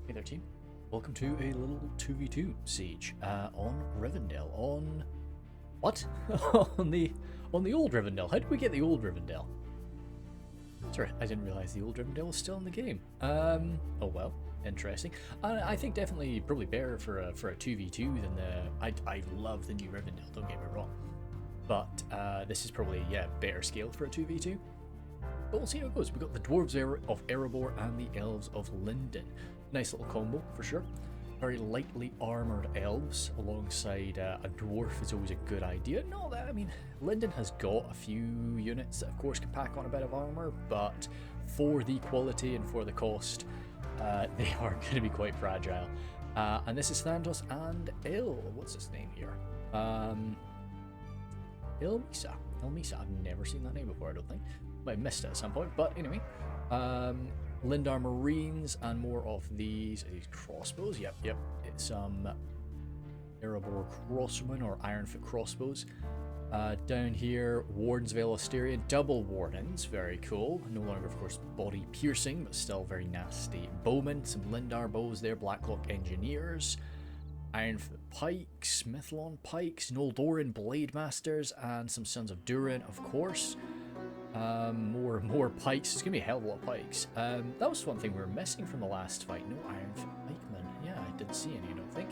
Hey there, team. Welcome to a little 2v2 siege on Rivendell. On what? on the old Rivendell. How did we get the old Rivendell? Sorry, I didn't realize the old Rivendell was still in the game. Oh well, interesting. I think definitely probably better for a 2v2 than the. I love the new Rivendell. Don't get me wrong, but this is probably better scale for a 2v2. But we'll see how it goes. We've got the Dwarves of Erebor and the Elves of Lindon. Nice little combo, for sure. Very lightly armoured elves alongside a dwarf is always a good idea. No, I mean, Lindon has got a few units that, of course, can pack on a bit of armour, but for the quality and for the cost, they are going to be quite fragile. And this is Thandos and what's his name here? Ilmisa. I've never seen that name before, I don't think. Might have missed it at some point, but anyway. Lindar Marines and more of these. Are these crossbows? Yep. It's Erebor Crosswomen or Ironfoot crossbows. Down here, Wardens of Elostarian, double Wardens, very cool. No longer, of course, body piercing, but still very nasty. Bowmen, some Lindar bows there, Blacklock Engineers. Ironfoot Pikes, Mithlon Pikes, Noldoran Blade Masters, and some Sons of Durin, of course. More pikes. It's gonna be a hell of a lot of pikes. That was one thing we were missing from the last fight. No Ironfoot pikemen. Yeah, I didn't see any, I don't think.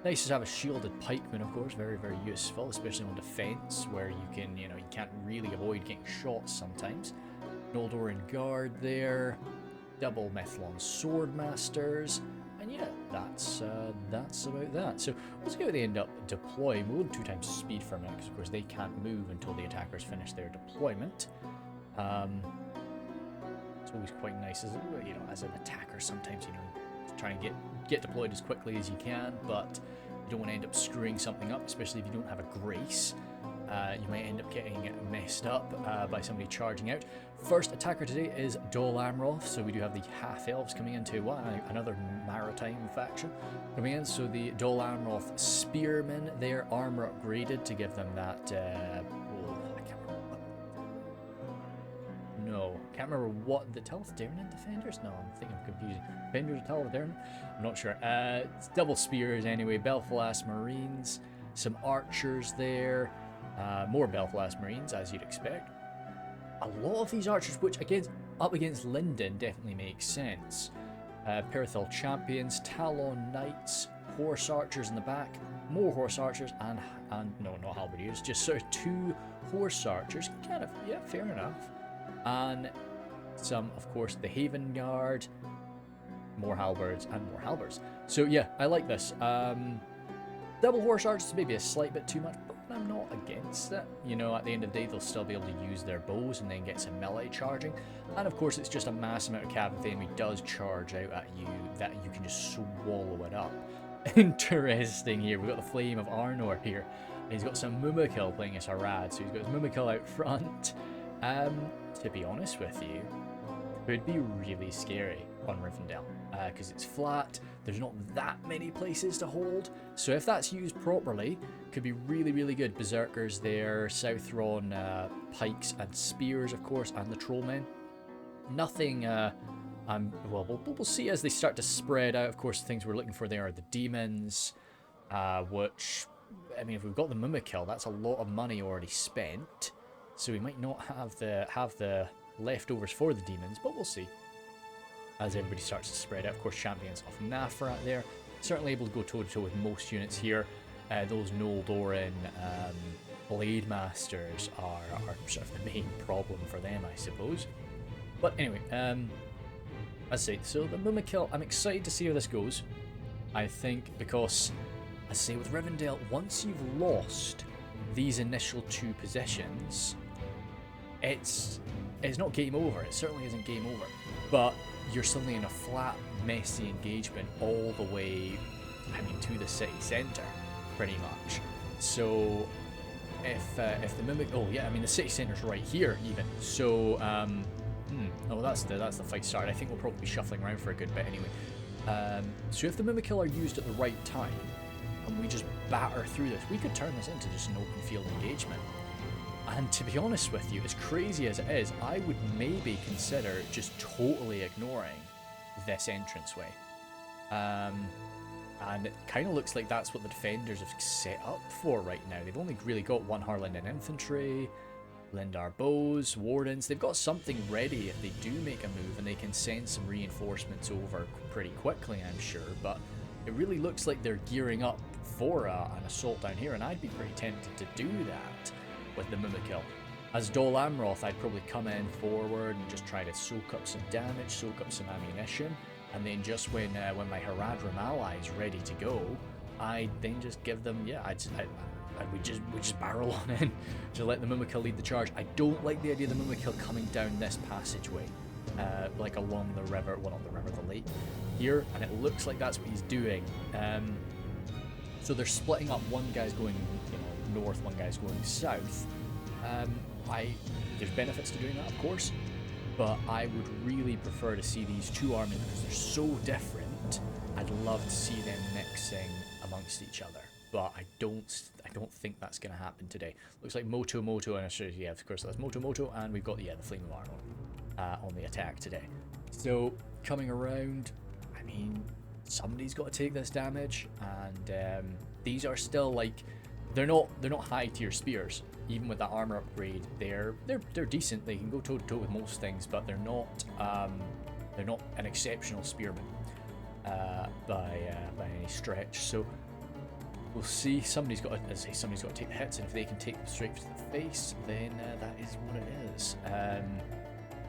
Nice to have a shielded pikeman, of course. Very, very useful, especially on defense, where you can, you can't really avoid getting shot sometimes. Noldoran Guard there. Double Mithlon Swordmasters. And yeah, that's about that. So we'll see how they end up deploying. We'll do 2 times speed for a minute, because of course they can't move until the attackers finish their deployment. It's always quite nice, as an attacker sometimes, to try and get deployed as quickly as you can, but you don't want to end up screwing something up, especially if you don't have a grace. You might end up getting messed up by somebody charging out. First attacker today is Dol Amroth, so we do have the half-elves coming into another maritime faction coming in. So the Dol Amroth spearmen, their armor upgraded to give them that. I can't remember what the Telethernan defenders. No, I think I'm confusing. Defenders of Telethernan? I'm not sure. It's double spears anyway. Belfast Marines, some archers there. More Belfast Marines, as you'd expect. A lot of these archers, which up against Lindon definitely makes sense. Perithel Champions, Talon Knights, Horse Archers in the back, more Horse Archers, and no, not Halberdiers, just sort of 2 Horse Archers. Kind of, yeah, fair enough. And some, of course, the Haven Guard, more Halberds, and more Halberds. So yeah, I like this. Double Horse Archers maybe a slight bit too much, but I'm not against it. At the end of the day, they'll still be able to use their bows and then get some melee charging. And of course, it's just a mass amount of cav if the enemy does charge out at you, that you can just swallow it up. Interesting here. We've got the Flame of Arnor here. He's got some mumakil playing as Harad, so he's got his mumakil out front. To be honest with you, could be really scary on Rivendell, because it's flat, there's not that many places to hold, so if that's used properly, could be really, really good. Berserkers there, Southron pikes and spears, of course, and the trollmen. Nothing, we'll see as they start to spread out. Of course, the things we're looking for there are the demons, which, I mean, if we've got the mumakil, that's a lot of money already spent. So we might not have the leftovers for the demons, but we'll see. As everybody starts to spread out, of course, champions of Nafrat there. Certainly able to go toe-to-toe with most units here. Those Noldoran Blade Masters are sort of the main problem for them, I suppose. But anyway, as I say, so the mumakil, I'm excited to see how this goes. I think because, as I say, with Rivendell, once you've lost these initial 2 positions, it's not game over. It certainly isn't game over, but you're suddenly in a flat, messy engagement all the way, to the city centre, pretty much. So if the mimic, the city centre's right here even. So that's the fight started. I think we'll probably be shuffling around for a good bit anyway. So if the mimikil are used at the right time, and we just batter through this, we could turn this into just an open field engagement. And to be honest with you, as crazy as it is, I would maybe consider just totally ignoring this entranceway. And it kind of looks like that's what the defenders have set up for right now. They've only really got one Harlindon infantry, Lindar bows, wardens. They've got something ready if they do make a move, and they can send some reinforcements over pretty quickly, I'm sure. But it really looks like they're gearing up for an assault down here, and I'd be pretty tempted to do that with the mumakil. As Dol Amroth, I'd probably come in forward and just try to soak up some damage, soak up some ammunition, and then just when my Haradrim ally is ready to go, I'd then just give them, we just barrel on in to let the mumakil lead the charge. I don't like the idea of the mumakil coming down this passageway, like along the river, well not the river, the lake here, and it looks like that's what he's doing. So they're splitting up. One guy's going, north, one guy's going south. There's benefits to doing that, of course, but I would really prefer to see these two armies because they're so different. I'd love to see them mixing amongst each other, but I don't think that's going to happen today. Looks like Moto, and yeah, of course that's Moto, and we've got the Flame of Arnold on the attack today. So coming around, I mean, somebody's got to take this damage, and these are still like they're not high tier spears. Even with that armor upgrade, they're decent. They can go toe to toe with most things, but they're not an exceptional spearman by any stretch. So we'll see. Somebody's got to take the hits, and if they can take them straight to the face, then that is what it is.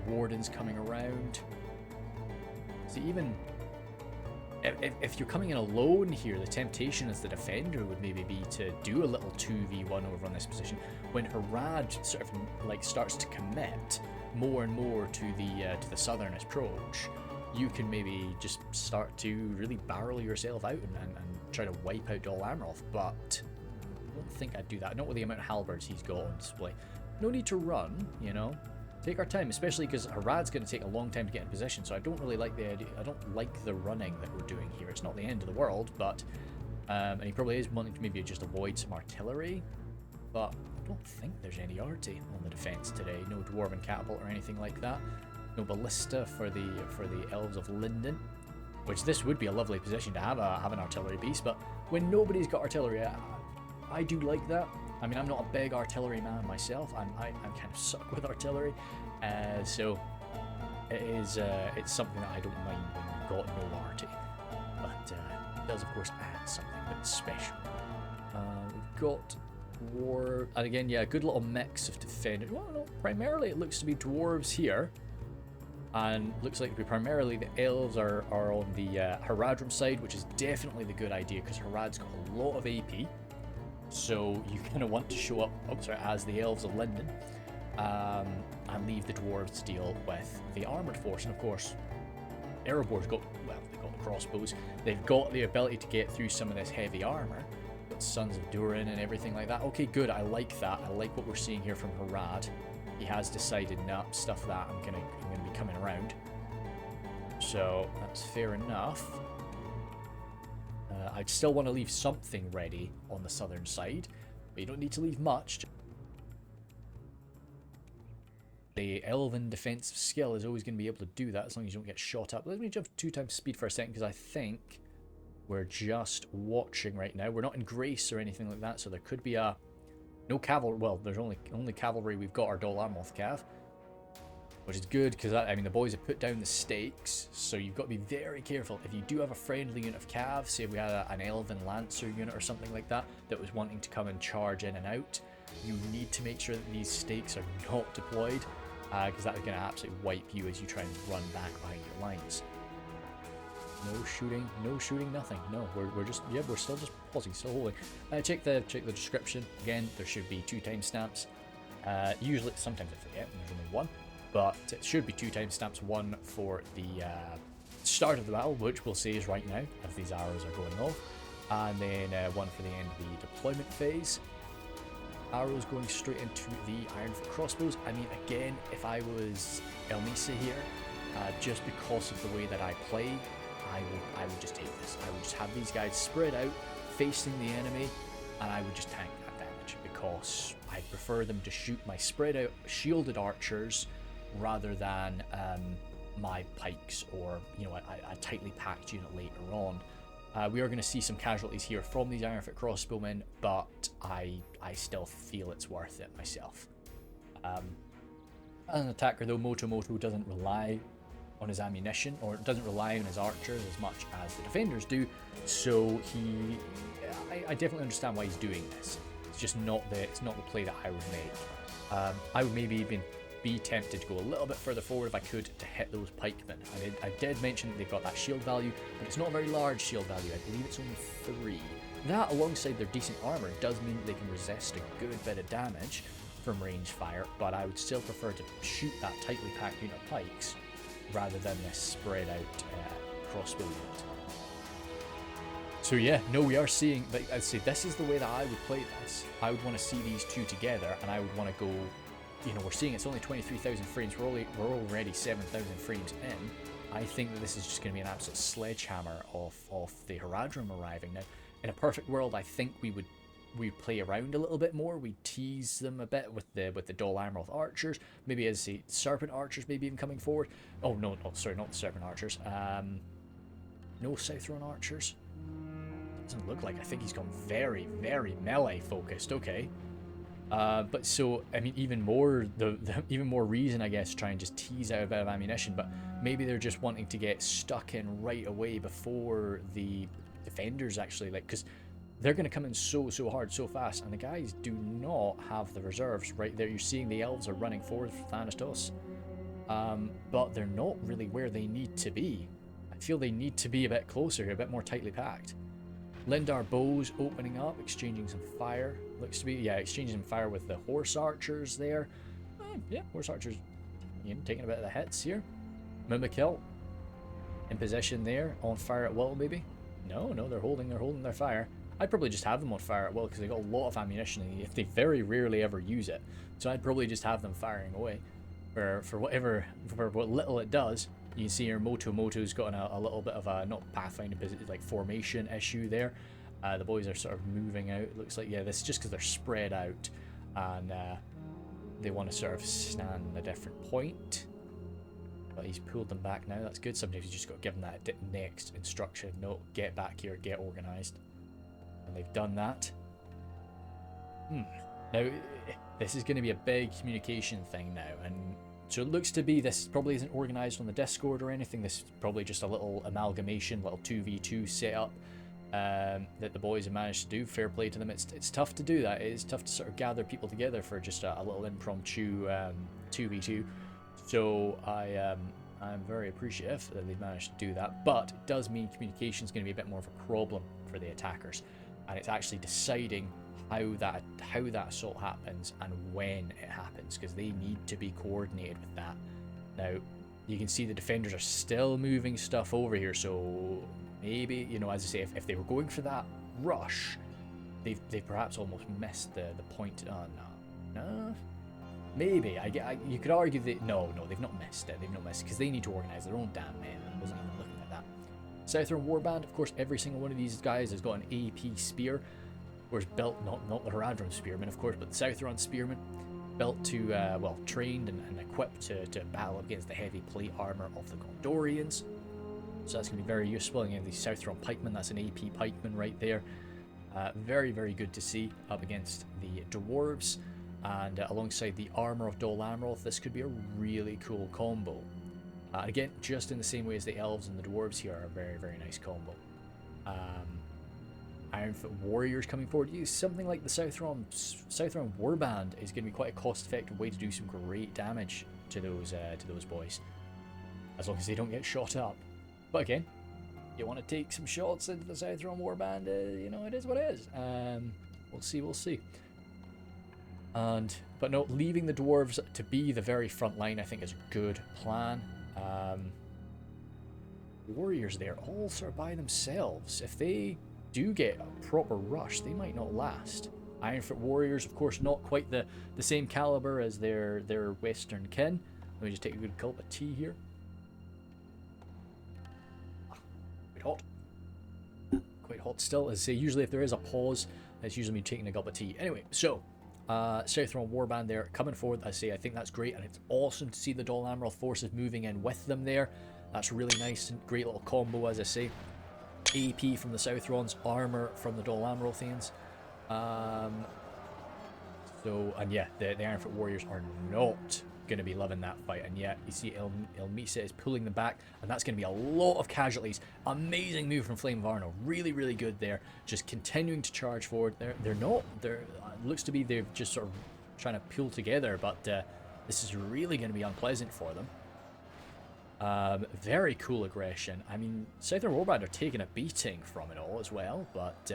Wardens coming around. See, even if you're coming in alone here, the temptation as the defender would maybe be to do a little 2v1 over on this position. When Harad sort of like starts to commit more and more to the southern approach, you can maybe just start to really barrel yourself out and try to wipe out Dol Amroth. But I don't think I'd do that. Not with the amount of halberds he's got on display. No need to run, Take our time, especially because Harad's going to take a long time to get in position, so I don't really like the idea. I don't like the running that we're doing here. It's not the end of the world, but and he probably is wanting to maybe just avoid some artillery, but I don't think there's any arty on the defense today. No dwarven catapult or anything like that. No ballista for the Elves of Lindon, which this would be a lovely position to have an artillery piece, but when nobody's got artillery, I do like that. I mean, I'm not a big artillery man myself. I'm kind of suck with artillery, so it's something that I don't mind when we've got no arty, but it does of course add something that's special. We've got dwarf, and again, yeah, a good little mix of defenders. Well, no, primarily it looks to be dwarves here, and looks like primarily the elves are on the Haradrim side, which is definitely the good idea because Harad's got a lot of AP. So you kind of want to show up as the Elves of Lindon, and leave the dwarves to deal with the armored force. And of course, Erebor's got, well, they've got the crossbows. They've got the ability to get through some of this heavy armor. Got Sons of Durin and everything like that. Okay, good. I like that. I like what we're seeing here from Harad. He has decided, nah, stuff that. I'm gonna be coming around. So that's fair enough. I'd still want to leave something ready on the southern side, but you don't need to leave much. The elven defensive skill is always going to be able to do that as long as you don't get shot up. Let me jump 2 times speed for a second, because I think we're just watching right now. We're not in grace or anything like that, so there could be no cavalry. Well, there's only cavalry we've got our Dol Amroth cav, which is good because I mean the boys have put down the stakes, so you've got to be very careful. If you do have a friendly unit of cav, say if we had an elven lancer unit or something like that was wanting to come and charge in and out, you need to make sure that these stakes are not deployed, because that is going to absolutely wipe you as you try and run back behind your lines. No shooting, nothing. No, we're still just pausing, still holding. Check the description again. There should be 2 timestamps. Usually, sometimes I forget, and there's only 1. But it should be 2 timestamps, 1 for the start of the battle, which we'll say is right now, as these arrows are going off, and then 1 for the end of the deployment phase. Arrows going straight into the Ironfoot crossbows. I mean, again, if I was Elmisa here, just because of the way that I play, I would just take this. I would just have these guys spread out, facing the enemy, and I would just tank that damage, because I prefer them to shoot my spread out shielded archers rather than my pikes or, you know, a tightly packed unit later on. We are going to see some casualties here from these Ironfoot crossbowmen, but I still feel it's worth it myself. As an attacker though, Moto doesn't rely on his ammunition, or doesn't rely on his archers as much as the defenders do, so I definitely understand why he's doing this. It's just not the play that I would make. I would maybe even be tempted to go a little bit further forward if I could to hit those pikemen. I did mention that they've got that shield value, but it's not a very large shield value. I believe it's only 3. That, alongside their decent armor, does mean that they can resist a good bit of damage from range fire, but I would still prefer to shoot that tightly packed unit of pikes rather than this spread out crossbow unit. So yeah, no, we are seeing, but I'd say this is the way that I would play this. I would want to see these two together, and I would want to go, you know, we're seeing it's only 23,000 frames, we're already 7,000 frames in. I think that this is just going to be an absolute sledgehammer of the Haradrim arriving. Now, in a perfect world, I think we play around a little bit more. We tease them a bit with the Dol Amroth archers, maybe as the serpent archers, maybe even coming forward. Oh no, sorry, not the serpent archers. No Southron archers. Doesn't look like. I think he's gone very, very melee focused. Okay. But so, I mean, even more even more reason, I guess, to try and just tease out a bit of ammunition. But maybe they're just wanting to get stuck in right away before the defenders actually, like, because they're going to come in so hard, so fast, and the guys do not have the reserves right there. You're seeing the elves are running forward for Thanatos, but they're not really where they need to be. I feel they need to be a bit closer, a bit more tightly packed. Lindar bows opening up, exchanging some fire. Looks to be, yeah, exchanging some fire with the horse archers there. Yeah, horse archers, you know, taking a bit of the hits here. mumakil in position there, on fire at will, maybe. No, they're holding their fire. I'd probably just have them on fire at will because they got a lot of ammunition if they very rarely ever use it. So I'd probably just have them firing away for what little it does. You can see here Moto's got a little bit of a, not pathfinder, but like formation issue there. The boys are sort of moving out. It looks like, yeah, this is just because they're spread out and they want to sort of stand a different point. But he's pulled them back now. That's good. Sometimes you just got to give them that next instruction. No, get back here, get organized. And they've done that. Now, this is going to be a big communication thing now, and so it looks to be this probably isn't organized on the Discord or anything. This is probably just a little amalgamation, little 2v2 setup that the boys have managed to do. Fair play to them. It's tough to do that. It is tough to sort of gather people together for just a little impromptu 2v2. So I'm very appreciative that they've managed to do that, but it does mean communication is going to be a bit more of a problem for the attackers, and it's actually deciding how that assault happens and when it happens, because they need to be coordinated with that. Now, you can see the defenders are still moving stuff over here, so maybe, you know, as I say, if they were going for that rush, they perhaps almost missed the point. No. Maybe. You could argue that no, they've not missed it. They've not missed it because they need to organize their own damn men. I wasn't even looking at that. Southern Warband, of course, every single one of these guys has got an AP spear. Of course, built, not the Haradrim spearmen, of course, but the Southron spearmen, built to, well, trained and equipped to battle against the heavy plate armor of the Gondorians. So that's going to be very useful. Again, the Southron pikemen, that's an AP pikeman right there. Very, very good to see up against the Dwarves. And alongside the armor of Dol Amroth, this could be a really cool combo. Again, just in the same way as the Elves and the Dwarves here are a very, very nice combo. Ironfoot warriors coming forward. Use something like the Southron Warband is going to be quite a cost-effective way to do some great damage to those boys, as long as they don't get shot up. But again, you want to take some shots into the Southron Warband, you know, it is what it is. We'll see. But no, leaving the dwarves to be the very front line, I think, is a good plan. Warriors there, all sort of by themselves. If they do get a proper rush, they might not last. Ironfoot warriors, of course, not quite the same caliber as their western kin. Let me just take a good gulp of tea here. Quite hot still. As I say, usually if there is a pause, it's usually me taking a gulp of tea. Anyway, so Southron Warband there coming forward. I think that's great, and it's awesome to see the Dol Amroth forces moving in with them there. That's really nice and great little combo, as I say. AP from the Southrons, armor from the Dol Amrothians. And yeah, the Ironfoot Warriors are not going to be loving that fight, and yet you see Ilmisa is pulling them back, and that's going to be a lot of casualties. Amazing move from Flame of Arno, really good there, just continuing to charge forward. It looks to be they're just sort of trying to pull together, but this is really going to be unpleasant for them. Very cool aggression. I mean, Southern Warband are taking a beating from it all as well, but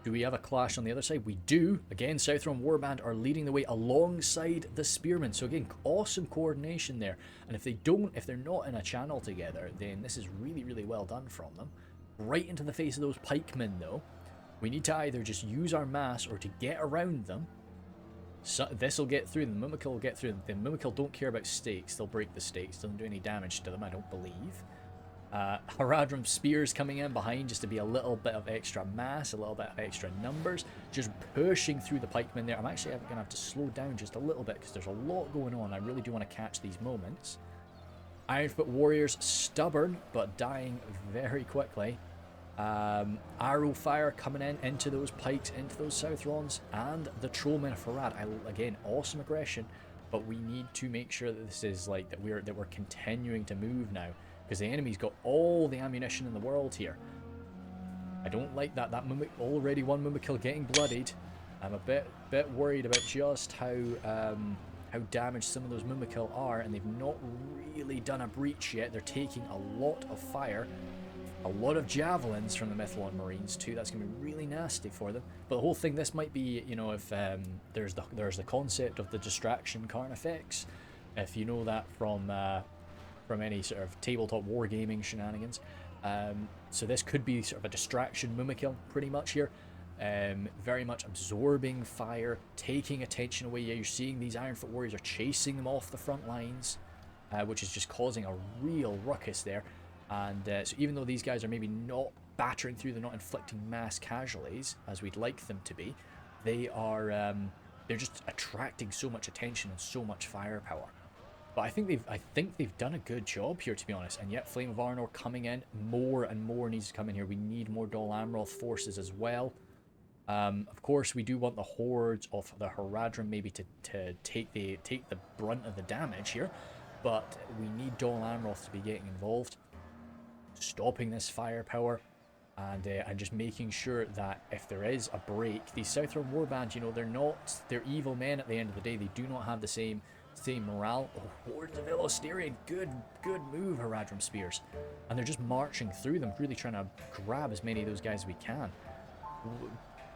do we have a clash on the other side? We do. Again, Southron Warband are leading the way alongside the Spearmen. So again, awesome coordination there. And if they're not in a channel together, then this is really well done from them. Right into the face of those pikemen though. We need to either just use our mass or to get around them. So this will get through them. The mumakil will get through them. The mumakil don't care about stakes. They'll break the stakes. Doesn't do any damage to them, I don't believe. Haradrim spears coming in behind just to be a little bit of extra mass, a little bit of extra numbers, just pushing through the pikemen there. I'm actually going to have to slow down just a little bit because there's a lot going on. I really do want to catch these moments. Ironfoot Warriors, stubborn but dying very quickly. Arrow fire coming into those pikes, into those Southrons, and the Trollmen of Harad. Again, awesome aggression, but we need to make sure that this is like that we're continuing to move now. Because the enemy's got all the ammunition in the world here. I don't like that already one mumakil getting bloodied. I'm a bit worried about just how damaged some of those mumakil are, and they've not really done a breach yet. They're taking a lot of fire, a lot of javelins from the Mythalon Marines too. That's going to be really nasty for them. But the whole thing, this might be, you know, if there's the concept of the distraction Carnifex, if you know that from any sort of tabletop wargaming shenanigans. So this could be sort of a distraction mumakil pretty much here. Very much absorbing fire, taking attention away. Yeah, you're seeing these Ironfoot Warriors are chasing them off the front lines, which is just causing a real ruckus there. And so even though these guys are maybe not battering through, they're not inflicting mass casualties as we'd like them to be, they are they're just attracting so much attention and so much firepower. But I think they've done a good job here, to be honest. And yet Flame of Arnor coming in, more and more needs to come in here. We need more Dol Amroth forces as well. Of course, we do want the hordes of the Haradrim maybe to take the brunt of the damage here, but we need Dol Amroth to be getting involved, stopping this firepower, and just making sure that if there is a break, these Southron Warband, you know, they're evil men at the end of the day. They do not have the same morale. Oh, Hordes of Illustarian, good move, Haradrim spears, and they're just marching through them, really trying to grab as many of those guys as we can.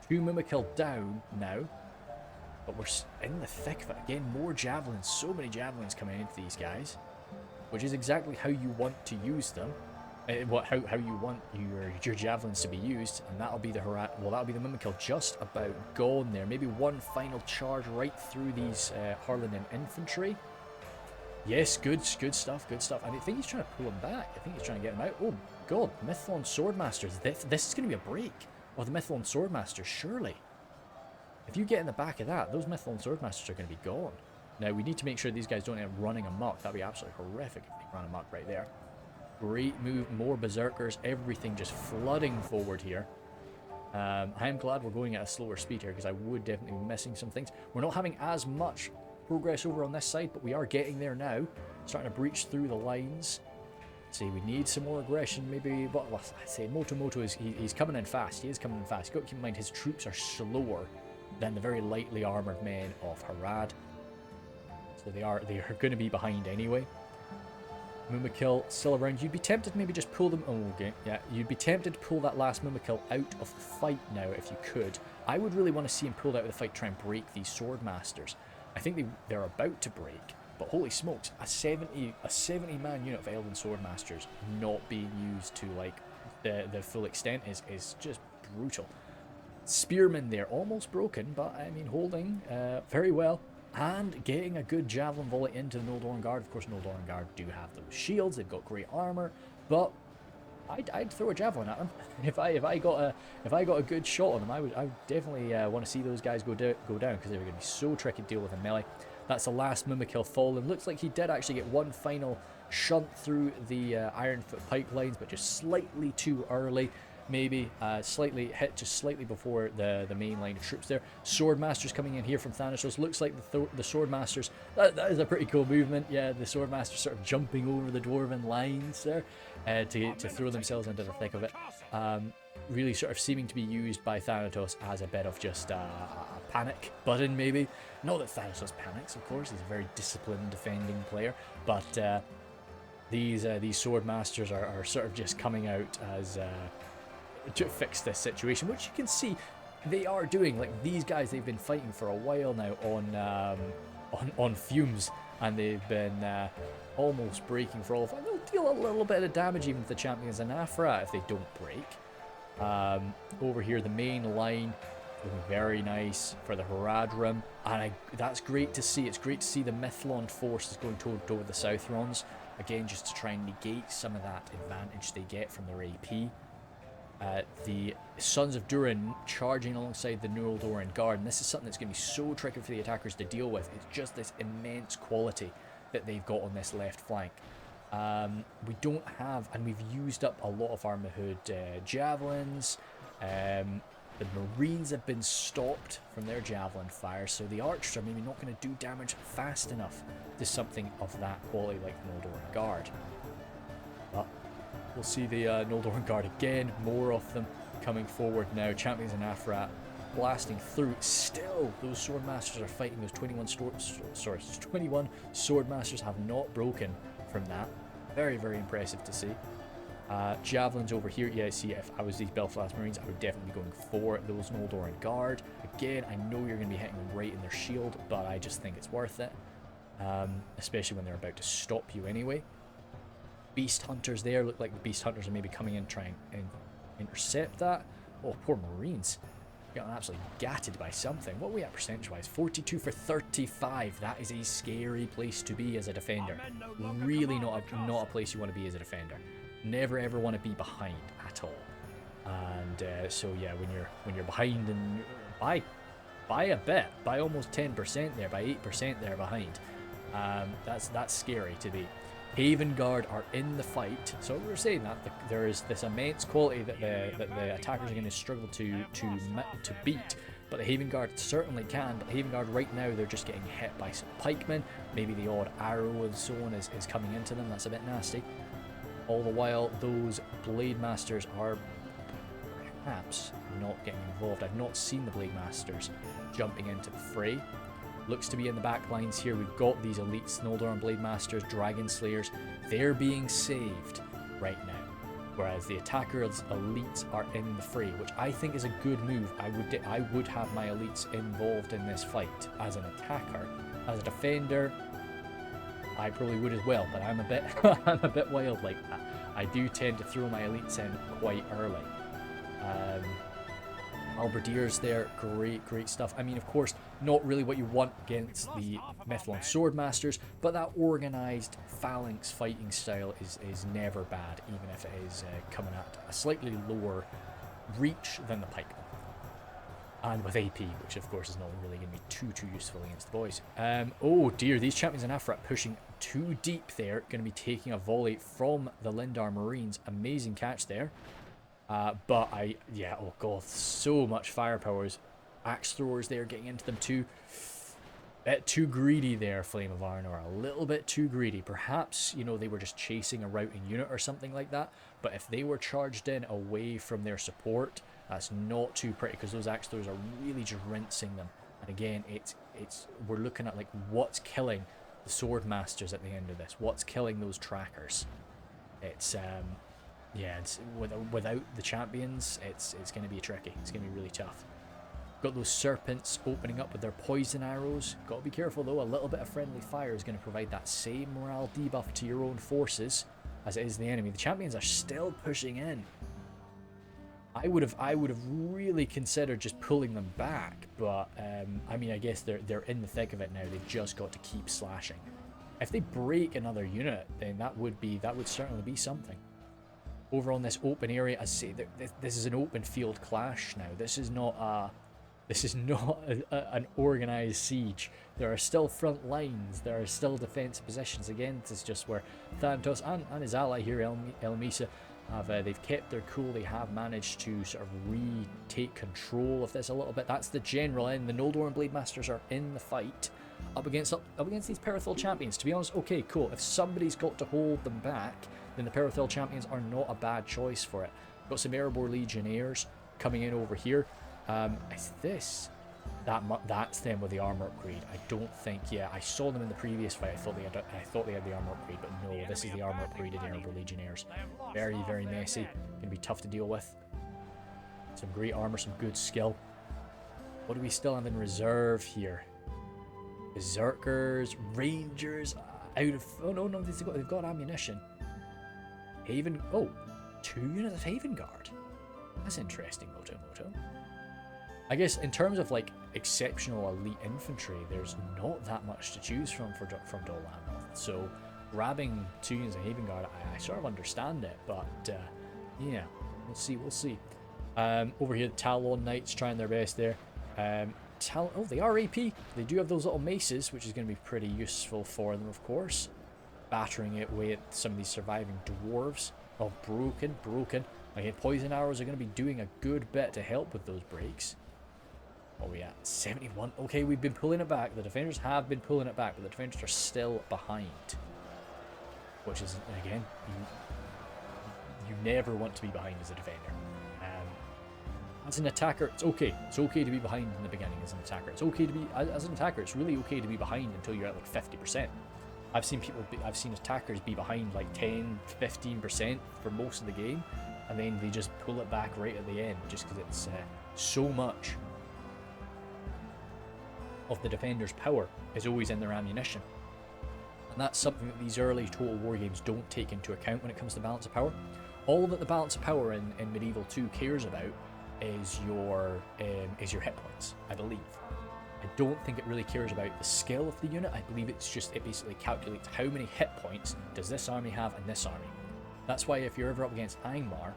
2 mumakil down now, but we're in the thick of it. Again, more javelins, so many javelins coming into these guys, which is exactly how you want to use them. How you want your javelins to be used, and that'll be the Harad. Well, that'll be the mumakil just about gone there. Maybe one final charge right through these Harlingen infantry. Yes, good stuff. I think he's trying to pull him back. I think he's trying to get him out. Oh God, Mythalon Swordmasters. This is going to be a break of the Mythalon Swordmasters, surely. If you get in the back of that, those Mythalon Swordmasters are going to be gone. Now we need to make sure these guys don't end up running amok. That'd be absolutely horrific if they run amok right there. Great move, more berserkers, everything just flooding forward here. I'm glad we're going at a slower speed here because I would definitely be missing some things. We're not having as much progress over on this side, but we are getting there now. Starting to breach through the lines. See, we need some more aggression, maybe. But well, I say Moto he's coming in fast. He is coming in fast. You've got to keep in mind his troops are slower than the very lightly armored men of Harad. So they are going to be behind anyway. Mumakil still around. You'd be tempted to maybe just pull them. Oh, okay. Yeah, you'd be tempted to pull that last Mumakil out of the fight now if you could. I would really want to see him pulled out of the fight, try and break these Swordmasters. I think they're about to break, but holy smokes, a 70-man unit of Elven Swordmasters not being used to like the full extent is just brutal. Spearmen there, almost broken, but I mean holding very well. And getting a good javelin volley into the Noldorn Guard. Of course, Noldorn Guard do have those shields. They've got great armor. But I'd throw a javelin at them if I got a good shot on them. I would definitely want to see those guys go down because they were going to be so tricky to deal with in melee. That's the last mumakil fallen. Looks like he did actually get one final shunt through the Ironfoot pipelines, but just slightly too early. Maybe slightly hit just slightly before the main line of troops there. Swordmasters coming in here from Thanatos. Looks like the Swordmasters. That is a pretty cool movement. Yeah, the Swordmasters sort of jumping over the Dwarven lines there to throw themselves into the thick of it. Really sort of seeming to be used by Thanatos as a bit of just a panic button, maybe. Not that Thanatos panics, of course. He's a very disciplined defending player, but these Swordmasters are sort of just coming out as to fix this situation, which you can see they are doing. Like, these guys, they've been fighting for a while now on fumes, and they've been almost breaking for all of them. They'll deal a little bit of damage even to the champions in Afra if they don't break. Over here, the main line looking very nice for the Harad Rim, and that's great to see. It's great to see the Mithlond forces going toward the Southrons again, just to try and negate some of that advantage they get from their AP. The Sons of Durin charging alongside the Noldor Guard, and this is something that's going to be so tricky for the attackers to deal with. It's just this immense quality that they've got on this left flank. We don't have, and we've used up a lot of our Mahud javelins. The Marines have been stopped from their javelin fire, so the archers are maybe not going to do damage fast enough to something of that quality like the Noldor Guard. But we'll see the Noldor Guard again, more of them coming forward now. Champions in Afra blasting through. Still, those Swordmasters are fighting. Those 21 Swordmasters have not broken from that. Very, very impressive to see. Javelins over here. Yeah, see, if I was these Belfast Marines, I would definitely be going for those Noldor Guard. Again, I know you're going to be hitting them right in their shield, but I just think it's worth it. Especially when they're about to stop you anyway. Beast Hunters there. Look like the Beast Hunters are maybe coming in trying and intercept that. Oh, poor Marines. Getting absolutely gatted by something. What are we at percentage-wise? 42 for 35. That is a scary place to be as a defender. Really not a place you want to be as a defender. Never ever want to be behind at all. And so yeah, when you're behind and by a bit, by almost 10% there, by 8% there behind, that's scary to be. Haven Guard are in the fight, so we're saying that there is this immense quality that the attackers are going to struggle to beat, but the Haven Guard certainly can. But the Haven Guard right now, they're just getting hit by some pikemen, maybe the odd arrow and so on is coming into them. That's a bit nasty. All the while, those Blade Masters are perhaps not getting involved. I've not seen the Blade Masters jumping into the fray. Looks to be in the back lines here. We've got these elites, Noldor Blade Masters, Dragon Slayers. They're being saved right now. Whereas the attackers' elites are in the fray, which I think is a good move. I would have my elites involved in this fight as an attacker. As a defender, I probably would as well, but I'm a bit wild like that. I do tend to throw my elites in quite early. Halberdiers there, great stuff. I mean, of course, not really what you want against the Mithlond Swordmasters, but that organised phalanx fighting style is never bad, even if it is coming at a slightly lower reach than the pikemen. And with AP, which of course is not really going to be too useful against the boys. Oh dear, these champions in Afra pushing too deep there. Going to be taking a volley from the Lindar Marines. Amazing catch there. But oh god, so much firepower. Axe throwers there getting into them too. Bit too greedy there, Flame of Arnor. A little bit too greedy. Perhaps, they were just chasing a routing unit or something like that. But if they were charged in away from their support, that's not too pretty, because those axe throwers are really just rinsing them. And again, we're looking at like what's killing the sword masters at the end of this. What's killing those trackers? It's without the champions, it's going to be tricky. It's going to be really tough. Got those serpents opening up with their poison arrows. Got to be careful though. A little bit of friendly fire is going to provide that same morale debuff to your own forces as it is the enemy. The champions are still pushing in. I would have really considered just pulling them back, but I mean, I guess they're in the thick of it now. They've just got to keep slashing. If they break another unit, then that would certainly be something. over on this open area. As I say, this is an open field clash now. This is not an organized siege. There are still front lines. There are still defensive positions. Again, this is just where Thanatos and his ally here, Elmisa, they've kept their cool. They have managed to sort of retake control of this a little bit. That's the general end. The Noldor and Blade Masters are in the fight up against these Perithal champions. To be honest, okay, cool. If somebody's got to hold them back, then the Perithal champions are not a bad choice for it. Got some Erebor Legionnaires coming in over here. Is this? That's them with the armor upgrade. I don't think. Yeah, I saw them in the previous fight. I thought they had the armor upgrade, but no, this is the armor upgraded Erebor Legionnaires. Very, very messy. Gonna be tough to deal with. Some great armor, some good skill. What do we still have in reserve here? Berserkers, Rangers, out of... Oh, no, they've got ammunition. Haven... Oh, 2 units of Haven Guard. That's interesting, Moto. I guess in terms of, like, exceptional elite infantry, there's not that much to choose from Dol Amroth. So, grabbing 2 units of Haven Guard, I sort of understand it, but, yeah, we'll see. Over here, the Talon Knights trying their best there. Oh, they are AP. They do have those little maces, which is going to be pretty useful for them, of course. Battering it away at some of these surviving dwarves. Oh, broken. Again, poison arrows are going to be doing a good bit to help with those breaks. What are we at? 71. Okay, we've been pulling it back. The defenders have been pulling it back, but the defenders are still behind. Which is, again, you never want to be behind as a defender. As an attacker, it's okay. It's okay to be behind in the beginning as an attacker. It's okay to be, as an attacker, it's really okay to be behind until you're at like 50%. I've seen attackers be behind like 10, 15% for most of the game, and then they just pull it back right at the end just because it's so much of the defender's power is always in their ammunition. And that's something that these early Total War games don't take into account when it comes to balance of power. All that the balance of power in Medieval 2 cares about is your hit points, I believe. I don't think it really cares about the skill of the unit. I believe it basically calculates how many hit points does this army have and this army. That's why if you're ever up against Angmar,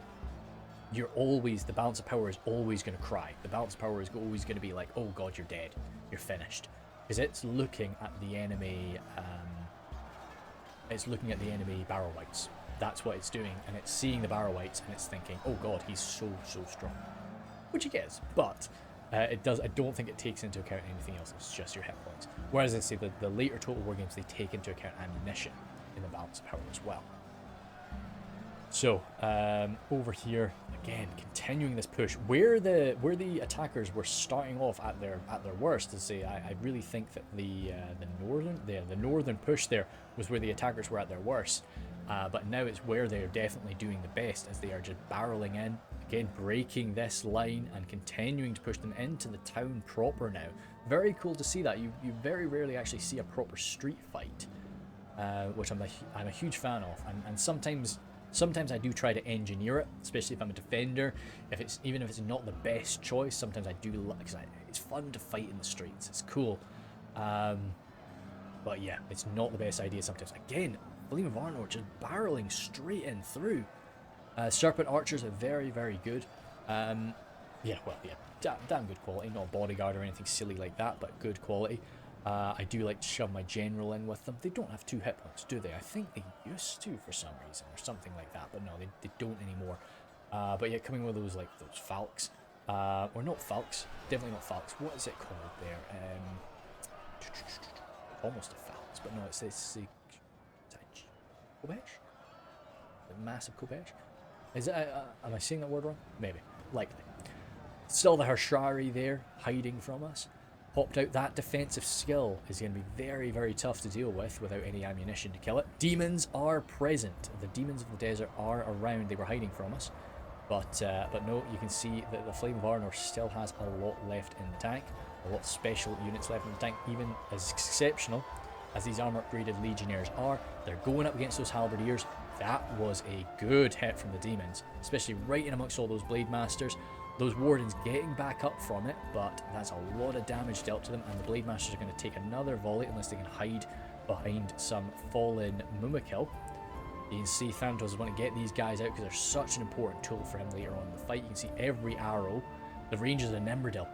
the balance of power is always going to cry. The balance of power is always going to be like, oh god, you're dead, you're finished, because it's looking at the enemy. It's looking at the enemy barrel wights. That's what it's doing, and it's seeing the barrel wights, and it's thinking, oh god, he's so strong. Which he gets, but I don't think it takes into account anything else. It's just your hit points. Whereas I say the later Total War games, they take into account ammunition in the balance of power as well. So over here again, continuing this push where the attackers were starting off at their worst. To say, I really think that the northern push there was where the attackers were at their worst. But now it's where they're definitely doing the best, as they are just barreling in, again breaking this line and continuing to push them into the town proper now. Very cool to see that. You very rarely actually see a proper street fight, which I'm a huge fan of. And sometimes I do try to engineer it, especially if I'm a defender. Even if it's not the best choice, sometimes I do, because it's fun to fight in the streets. It's cool, but yeah, it's not the best idea sometimes. Again, Flame of Arnor just barreling straight in through. Serpent Archers are very, very good. Damn good quality. Not a bodyguard or anything silly like that, but good quality. I do like to shove my general in with them. They don't have 2 hit points, do they? I think they used to for some reason, or something like that, but no, they don't anymore. But yeah, coming with those falcons. Or not falcons, definitely not falcons. What is it called there? Almost a falcons, but no, it's Kobesh? The massive Kobesh? Is it? Am I saying that word wrong? Maybe. Likely. Still the Harshari there, hiding from us. Popped out. That defensive skill is going to be very, very tough to deal with without any ammunition to kill it. Demons are present. The demons of the desert are around. They were hiding from us. But no, you can see that the Flame of Arnor still has a lot left in the tank. A lot of special units left in the tank, even as exceptional as these armor upgraded legionnaires are. They're going up against those halberdiers. That was a good hit from the demons, especially right in amongst all those blade masters. Those wardens getting back up from it, but that's a lot of damage dealt to them, and the blade masters are going to take another volley unless they can hide behind some fallen mumakil. You can see Thanatos want to get these guys out because they're such an important tool for him later on in the fight. You can see every arrow. The Rangers of Imladris,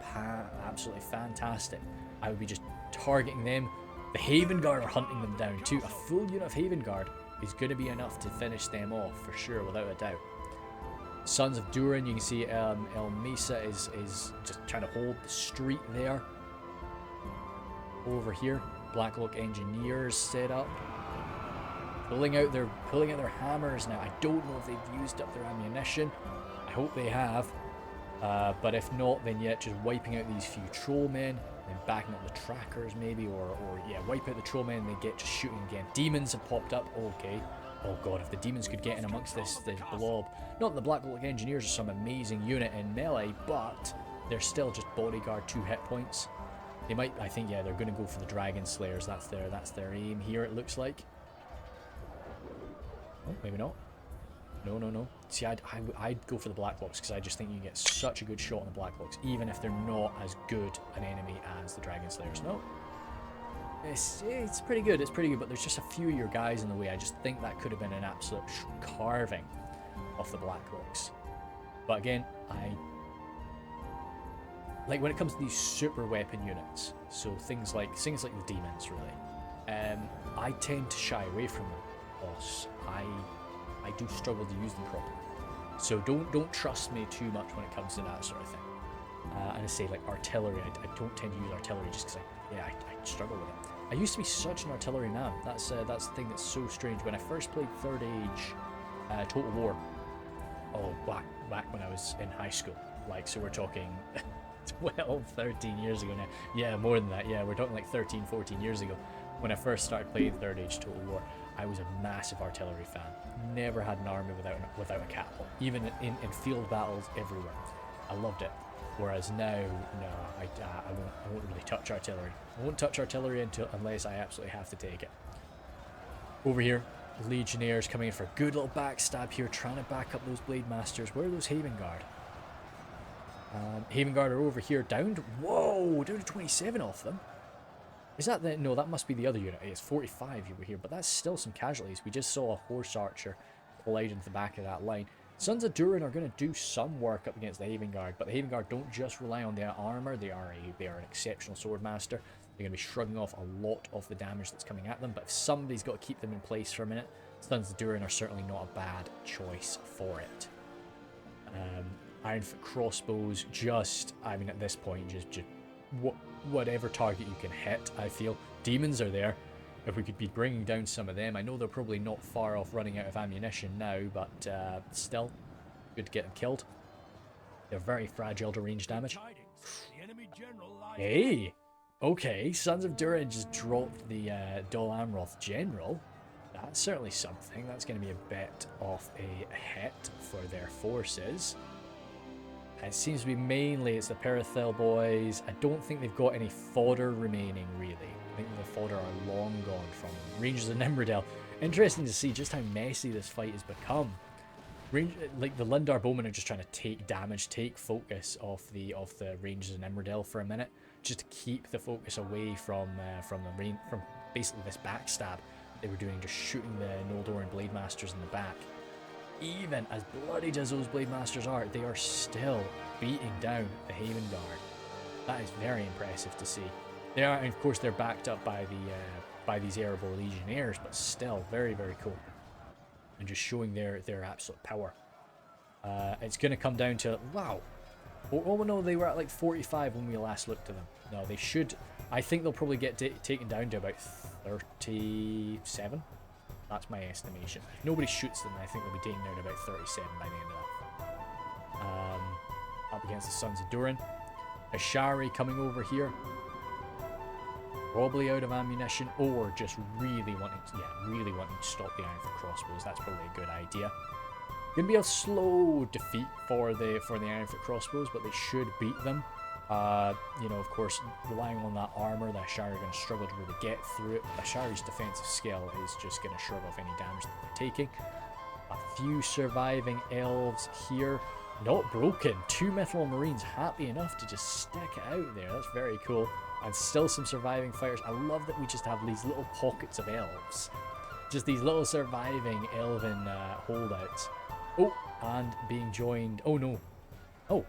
absolutely fantastic. I would be just targeting them. The Haven Guard are hunting them down too. A full unit of Haven Guard is going to be enough to finish them off for sure, without a doubt. Sons of Durin, you can see El Mesa is just trying to hold the street there. Over here, Blacklock Engineers set up. Pulling out their hammers now. I don't know if they've used up their ammunition. I hope they have. But if not, then yeah, just wiping out these few trollmen, then backing up the trackers maybe, or yeah, wipe out the trollmen and they get just shooting again. Demons have popped up. Okay. Oh god, if the demons could get in amongst this blob. Not that the Blacklock Engineers are some amazing unit in melee, but they're still just bodyguard 2 hit points. They might, I think, yeah, they're going to go for the Dragon Slayers. That's their aim here, it looks like. Oh, maybe not. No. See, I'd go for the Blacklocks because I just think you get such a good shot on the Blacklocks, even if they're not as good an enemy as the Dragon Slayers. No. It's pretty good, but there's just a few of your guys in the way. I just think that could have been an absolute carving of the Blacklocks. But again, like when it comes to these super weapon units, so things like the demons really, I tend to shy away from them because I do struggle to use them properly. So don't trust me too much when it comes to that sort of thing. And I say like artillery, I don't tend to use artillery just because I struggle with it. I used to be such an artillery man. That's the thing that's so strange. When I first played Third Age Total War, back when I was in high school, like, so we're talking 12, 13 years ago now. Yeah, more than that. Yeah, we're talking like 13, 14 years ago. When I first started playing Third Age Total War, I was a massive artillery fan. Never had an army without a catapult. Even in field battles everywhere. I loved it. Whereas now, no, I won't really touch artillery. I won't touch artillery unless I absolutely have to take it. Over here, Legionnaires coming in for a good little backstab here, trying to back up those Blade Masters. Where are those Haven Guard? Haven Guard are over here, down to 27 of them. Is that the... No, that must be the other unit. It's 45 over here, but that's still some casualties. We just saw a Horse Archer collide into the back of that line. Sons of Durin are going to do some work up against the Haven Guard, but the Haven Guard don't just rely on their armor. They are an exceptional swordmaster. They're going to be shrugging off a lot of the damage that's coming at them, but if somebody's got to keep them in place for a minute, Sons of Durin are certainly not a bad choice for it. Ironfoot crossbows, at this point, just whatever target you can hit, I feel. Demons are there. If we could be bringing down some of them. I know they're probably not far off running out of ammunition now, but still, good to get them killed. They're very fragile to range damage. Hey! Okay, Sons of Durin just dropped the Dol Amroth General. That's certainly something. That's going to be a bit of a hit for their forces. It seems to be mainly it's the Perithel boys. I don't think they've got any fodder remaining, really. I think the fodder are long gone from them. Rangers of Imladris. Interesting to see just how messy this fight has become. Like the Lindar bowmen are just trying to take damage, take focus off the Rangers of Imladris for a minute, just to keep the focus away from basically this backstab they were doing, just shooting the Noldoran Blade Masters in the back. Even as bloodied as those Blade Masters are, they are still beating down the Haven Guard. That is very impressive to see. They are, and of course, they're backed up by these Erebor Legionnaires, but still very, very cool. And just showing their absolute power. It's going to come down to, wow. Oh no, they were at like 45 when we last looked at them. No, they should. I think they'll probably get taken down to about 37. That's my estimation. If nobody shoots them, I think they'll be taken down to about 37 by the end of that. Up against the Sons of Durin. Ashari coming over here. Probably out of ammunition, or just really wanting to stop the Ironfoot crossbows. That's probably a good idea. Gonna be a slow defeat for the Ironfoot crossbows, but they should beat them. Of course, relying on that armor, the Ashari are going to struggle to really get through it. Ashari's defensive skill is just going to shrug off any damage that they're taking. A few surviving elves here. Not broken. 2 Mithril Marines happy enough to just stick it out there. That's very cool. And still some surviving fighters. I love that we just have these little pockets of elves Just these little surviving elven holdouts. Oh, and being joined. Oh no. Oh.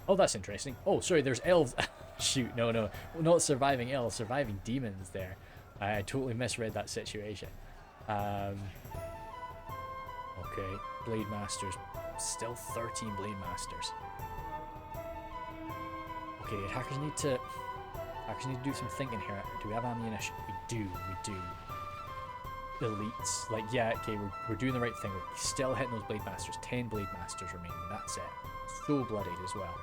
Oh, that's interesting. Oh, sorry, there's elves. Shoot, no. Well, not surviving elves, surviving demons there. I totally misread that situation. Okay, Blade Masters. Still 13 Blade Masters. Okay, hackers need to do some thinking here. Do we have ammunition? We do. Elites. Like, yeah, okay, we're doing the right thing. We're still hitting those Blade Masters. 10 Blade Masters remaining. That's it. So bloodied as well.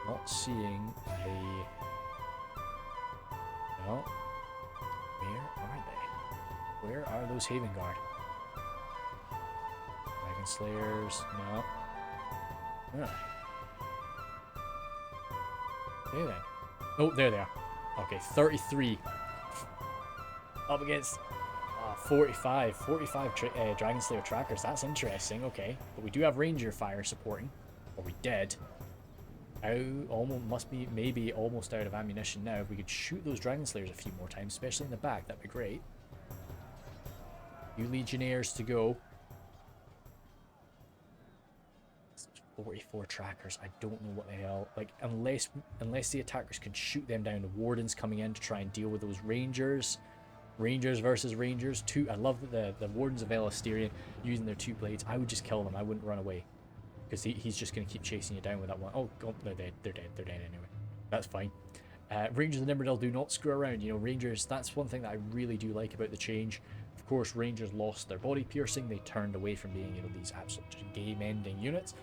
Not seeing a... No. Where are they? Where are those Haven Guard? Dragon Slayers. No. Where are they? Okay then. Oh, there they are. Okay, 33. Up against 45 Dragon Slayer trackers. That's interesting. Okay, but we do have Ranger Fire supporting, or we did. Almost must be maybe almost out of ammunition now. If we could shoot those Dragon Slayers a few more times, especially in the back, that'd be great. You Legionnaires to go. 44 trackers. I don't know what the hell. Like, unless the attackers can shoot them down, the Wardens coming in to try and deal with those Rangers. Rangers versus Rangers. I love that the Wardens of Elastirian using their 2 blades. I would just kill them. I wouldn't run away. Because he's just going to keep chasing you down with that one. Oh, God, they're dead. They're dead anyway. That's fine. Rangers and Imladris do not screw around. You know, Rangers, that's one thing that I really do like about the change. Of course, Rangers lost their body piercing. They turned away from being, you know, these absolute game-ending units.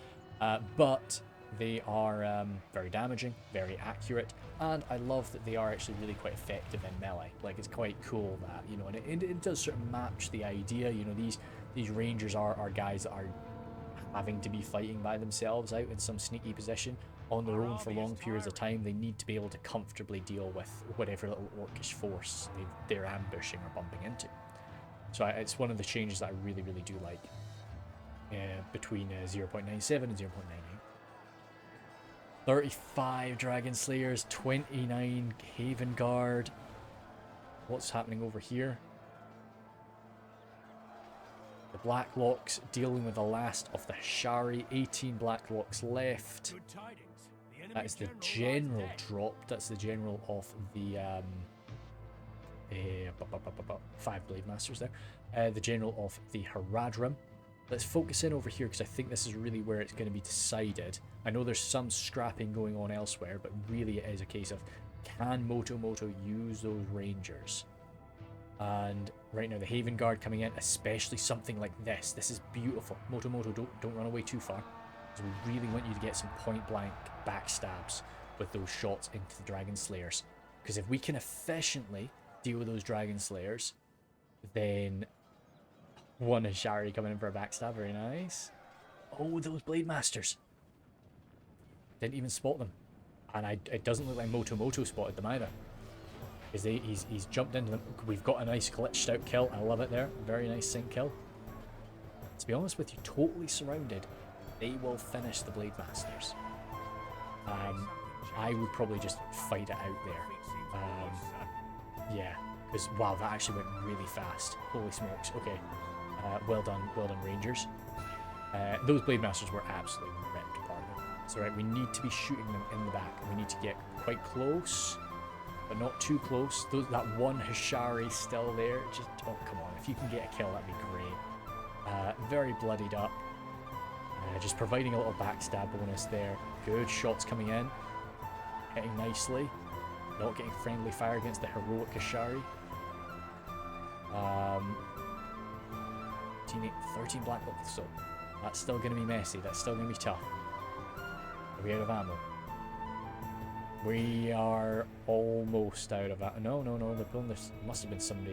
But they are very damaging, very accurate, and I love that they are actually really quite effective in melee. Like, it's quite cool that, you know, and it does sort of match the idea. You know, these Rangers are guys that are having to be fighting by themselves out in some sneaky position on their own for long periods of time. They need to be able to comfortably deal with whatever little orcish force they're ambushing or bumping into. So it's one of the changes that I really, really do like. Between 0.97 and 0.98. 35 Dragon Slayers, 29 Haven Guard. What's happening over here? The Blacklocks dealing with the last of the Hashari. 18 Blacklocks left. That is the general drop. That's the general of the 5 Blade Masters there. The general of the Harad. Let's focus in over here because I think this is really where it's going to be decided. I know there's some scrapping going on elsewhere, but really it is a case of, can Moto use those Rangers? And right now the Haven Guard coming in, especially something like this. This is beautiful. Moto, don't run away too far, because we really want you to get some point blank backstabs with those shots into the Dragon Slayers. Because if we can efficiently deal with those Dragon Slayers, then... One Hashari coming in for a backstab, very nice. Oh, those Blade Masters. Didn't even spot them. And it doesn't look like Moto spotted them either. Because he's jumped into them. We've got a nice glitched out kill. I love it there. Very nice sync kill. To be honest with you, totally surrounded. They will finish the Blade Masters. I would probably just fight it out there. Yeah. Because, wow, that actually went really fast. Holy smokes. Okay. Well done Rangers. Those Blade Masters were absolutely ripped apart. So right, we need to be shooting them in the back. We need to get quite close, but not too close. That one Hashari still there. Just, oh come on, if you can get a kill, that'd be great. Very bloodied up. Just providing a little backstab bonus there. Good shots coming in, hitting nicely. Not getting friendly fire against the heroic Hashari. 13 Blacklocks, so that's still going to be messy. That's still going to be tough. Are we out of ammo? We are almost out of ammo. No, they're pulling this. Must have been some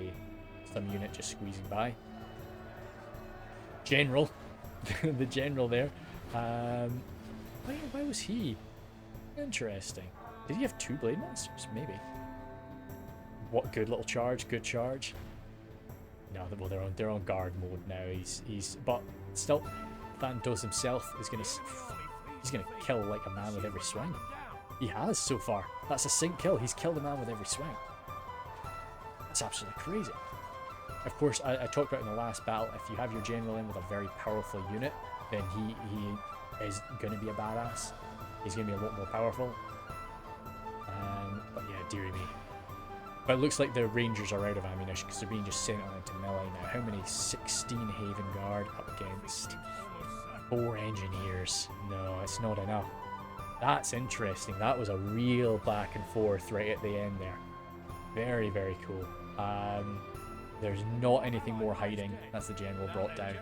unit just squeezing by. General. The general there. Why was he? Interesting. Did he have 2 Blade Masters? Maybe. What good little charge. Good charge. No, well, they're on guard mode now. But still, Thanatos himself is he's gonna kill like a man with every swing. He has so far. That's a sync kill. He's killed a man with every swing. It's absolutely crazy. Of course, I talked about in the last battle, if you have your general in with a very powerful unit, then he is going to be a badass. He's going to be a lot more powerful. But yeah, dearie me. But it looks like the Rangers are out of ammunition because they're being just sent on into melee now. How many? 16 Haven Guard up against 4 Engineers. No, it's not enough. That's interesting. That was a real back and forth right at the end there. Very, very cool. There's not anything more hiding. That's the general brought down.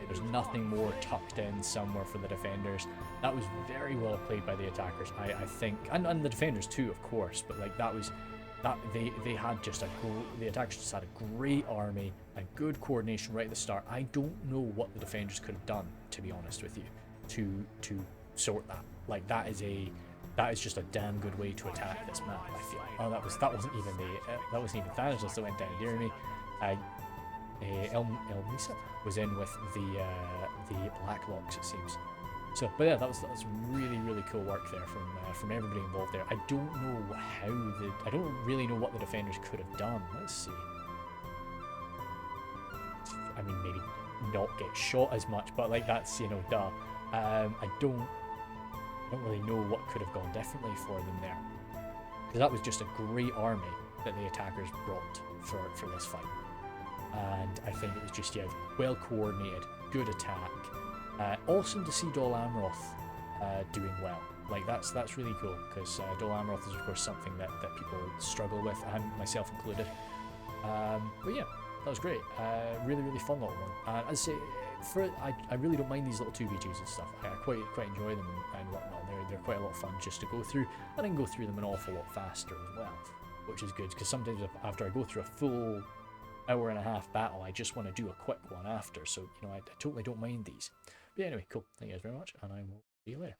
There's nothing more tucked in somewhere for the defenders. That was very well played by the attackers, I think, and the defenders too, of course. But like that they had just the attackers just had a great army and good coordination right at the start. I don't know what the defenders could have done, to be honest with you, to sort that. Like that is just a damn good way to attack this map, I feel. Oh, that wasn't even Thanatos that went down, dear me. Elmisa was in with the Blacklocks, it seems. So, but yeah, that was really, really cool work there from everybody involved there. I don't know I don't really know what the defenders could have done. Let's see. I mean, maybe not get shot as much, but like that's, you know, duh. I don't really know what could have gone differently for them there, because that was just a great army that the attackers brought for this fight. And I think it was just, yeah, well coordinated, good attack. Awesome to see Dol Amroth doing well. Like that's really cool, because Dol Amroth is of course something that people struggle with, and myself included. But yeah, that was great. Really, really fun little one. As I say, I really don't mind these little 2v2s and stuff. I quite enjoy them and whatnot. They're quite a lot of fun just to go through, and I can go through them an awful lot faster as well, which is good, because sometimes after I go through a full hour-and-a-half battle, I just want to do a quick one after. So, you know, I totally don't mind these. But anyway, cool. Thank you guys very much, and I will see you later.